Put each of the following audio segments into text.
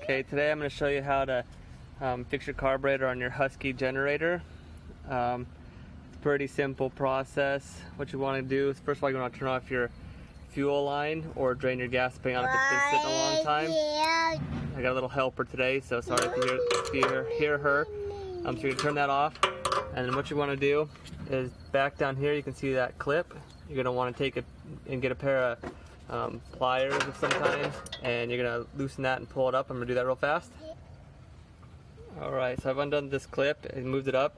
Okay, today I'm going to show you how to fix your carburetor on your Husky generator. It's a pretty simple process. What you want to do is, first of all, you want to turn off your fuel line or drain your gas depending on if it's been sitting a long time. I got a little helper today, so sorry if you hear her. So you're going to turn that off, and then what you want to do is back down here you can see that clip. You're going to want to take it and get a pair of pliers of some kind, and you're going to loosen that and pull it up. I'm going to do that real fast. Alright, so I've undone this clip and moved it up.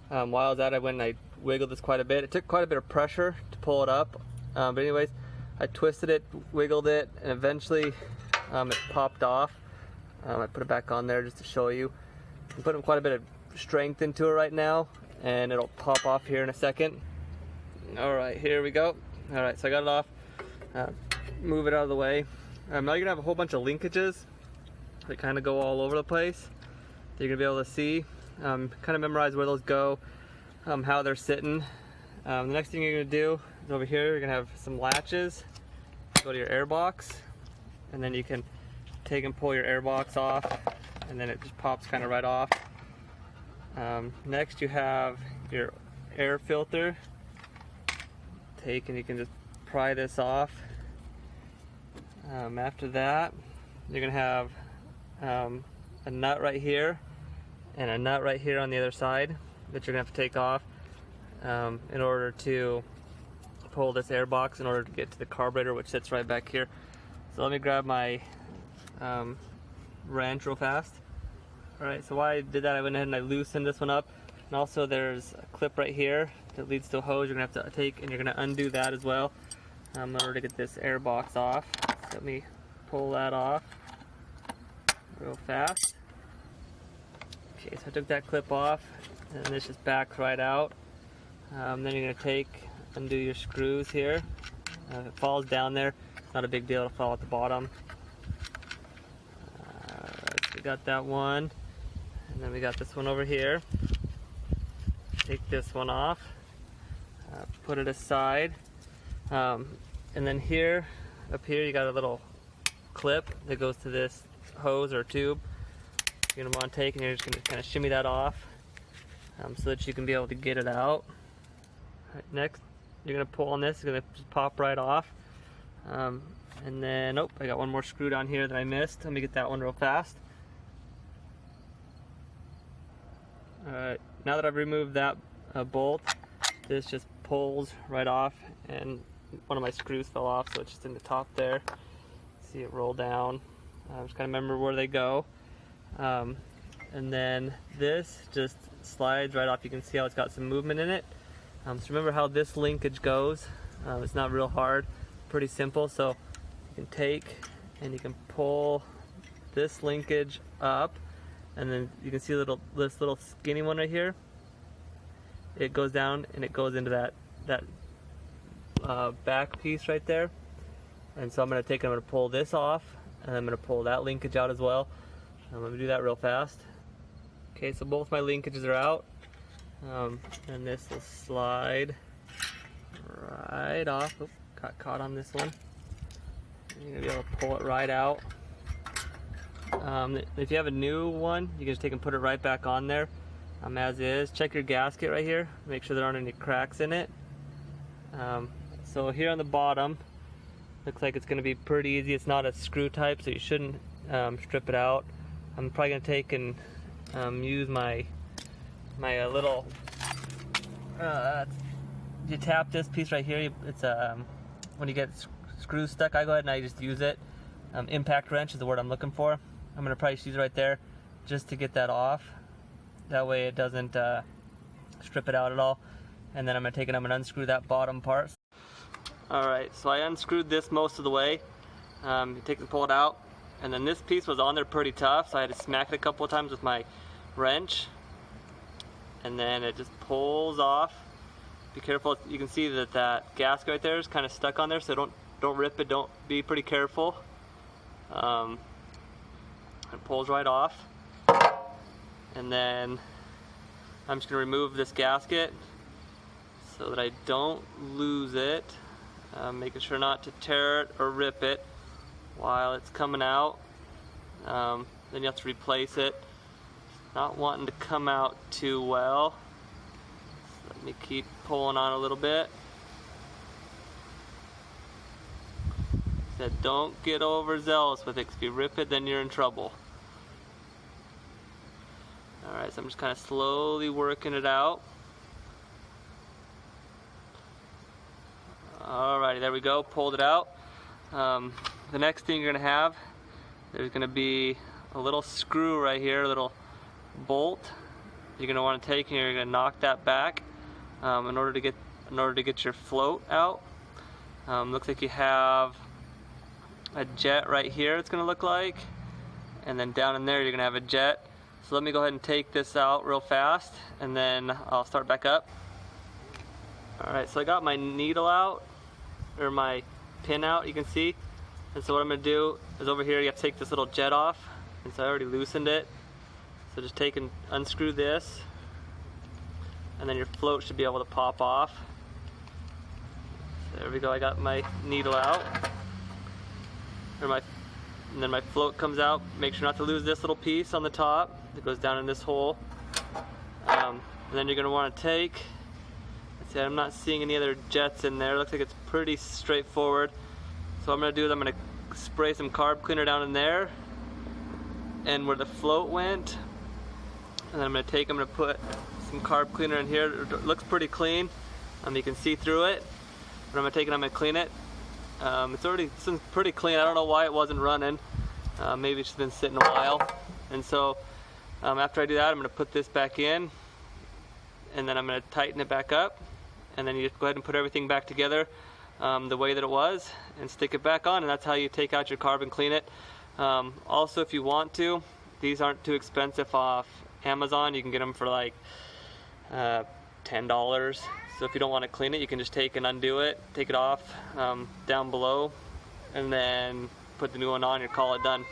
While I was at it, I went and I wiggled this quite a bit. It took quite a bit of pressure to pull it up, but anyways, I twisted it, wiggled it, and eventually it popped off. I put it back on there just to show you. I'm putting quite a bit of strength into it right now, and it'll pop off here in a second. Alright, here we go. Alright, so I got it off. Move it out of the way. Now you're going to have a whole bunch of linkages that kind of go all over the place that you're going to be able to see. Kind of memorize where those go, how they're sitting. The next thing you're going to do is over here, you're going to have some latches. Go to your air box, and then you can take and pull your air box off, and then it just pops kind of right off. Next you have your air filter. Take and you can just pry this off. After that, you're going to have a nut right here and a nut right here on the other side that you're going to have to take off in order to pull this air box in order to get to the carburetor, which sits right back here. So let me grab my wrench real fast. Alright, so while I did that, I went ahead and I loosened this one up. And also there's a clip right here that leads to a hose you're going to have to take, and you're going to undo that as well in order to get this air box off. So let me pull that off real fast. Okay, so I took that clip off, and this just backs right out. Then you're going to undo your screws here. If it falls down there, it's not a big deal, it'll fall at the bottom. Alright, so we got that one, and then we got this one over here. Take this one off, put it aside, and then here, up here, you got a little clip that goes to this hose or tube. You're going to want to take, and you're just going to kind of shimmy that off so that you can be able to get it out. Right, next, you're going to pull on this, it's going to just pop right off. And then, oh, I got one more screw down here that I missed. Let me get that one real fast. Alright, now that I've removed that bolt, this just pulls right off, and one of my screws fell off, so it's just in the top there. See it roll down. Just kind of remember where they go. And then this just slides right off. You can see how it's got some movement in it. So remember how this linkage goes. It's not real hard, pretty simple. So you can take and you can pull this linkage up, and then you can see this little skinny one right here. It goes down and it goes into that back piece right there. And so I'm going to take and I'm going to pull this off, and I'm going to pull that linkage out as well. I'm going to do that real fast. Okay, so both my linkages are out, and this will slide right off. Oops, got caught on this one. You're going to be able to pull it right out. If you have a new one, you can just take and put it right back on there as is. Check your gasket right here, make sure there aren't any cracks in it. So here on the bottom, looks like it's going to be pretty easy. It's not a screw type, so you shouldn't strip it out. I'm probably going to take and use my little, you tap this piece right here, it's when you get screws stuck, I go ahead and I just use it. Impact wrench is the word I'm looking for. I'm going to probably just use it right there just to get that off. That way it doesn't strip it out at all. And then I'm going to take it, I'm going to unscrew that bottom part. Alright, so I unscrewed this most of the way. You take and pull it out. And then this piece was on there pretty tough, so I had to smack it a couple of times with my wrench. And then it just pulls off. Be careful, you can see that gasket right there is kind of stuck on there, so don't rip it, be pretty careful. It pulls right off. And then I'm just going to remove this gasket so that I don't lose it. Making sure not to tear it or rip it while it's coming out. then you have to replace it. Not wanting to come out too well. Let me keep pulling on a little bit. Said don't get overzealous with it, because if you rip it, then you're in trouble. Alright, so I'm just kind of slowly working it out. Alrighty, there we go, pulled it out. The next thing you're going to have, there's going to be a little screw right here, a little bolt. You're going to want to take and you're going to knock that back in order to get your float out. Looks like you have a jet right here, it's going to look like, and then down in there you're going to have a jet. So let me go ahead and take this out real fast, and then I'll start back up. Alright, so I got my needle out, or my pin out, you can see. And so what I'm going to do is over here you have to take this little jet off, and so I already loosened it. So just take and unscrew this, and then your float should be able to pop off. There we go, I got my needle out. And then my float comes out. Make sure not to lose this little piece on the top that goes down in this hole. And then you're going to want to take, let's see, I'm not seeing any other jets in there. Looks like it's pretty straightforward. So what I'm going to do is I'm going to spray some carb cleaner down in there and where the float went. And then I'm going to put some carb cleaner in here. It looks pretty clean. You can see through it. But I'm going to take it and I'm going to clean it. This one's pretty clean. I don't know why it wasn't running. Maybe it's just been sitting a while. And so after I do that, I'm going to put this back in, and then I'm going to tighten it back up, and then you just go ahead and put everything back together the way that it was and stick it back on, and that's how you take out your carb and clean it. Also, if you want to, these aren't too expensive off Amazon. You can get them for like $10. So if you don't want to clean it, you can just take and undo it, take it off down below, and then put the new one on and call it done.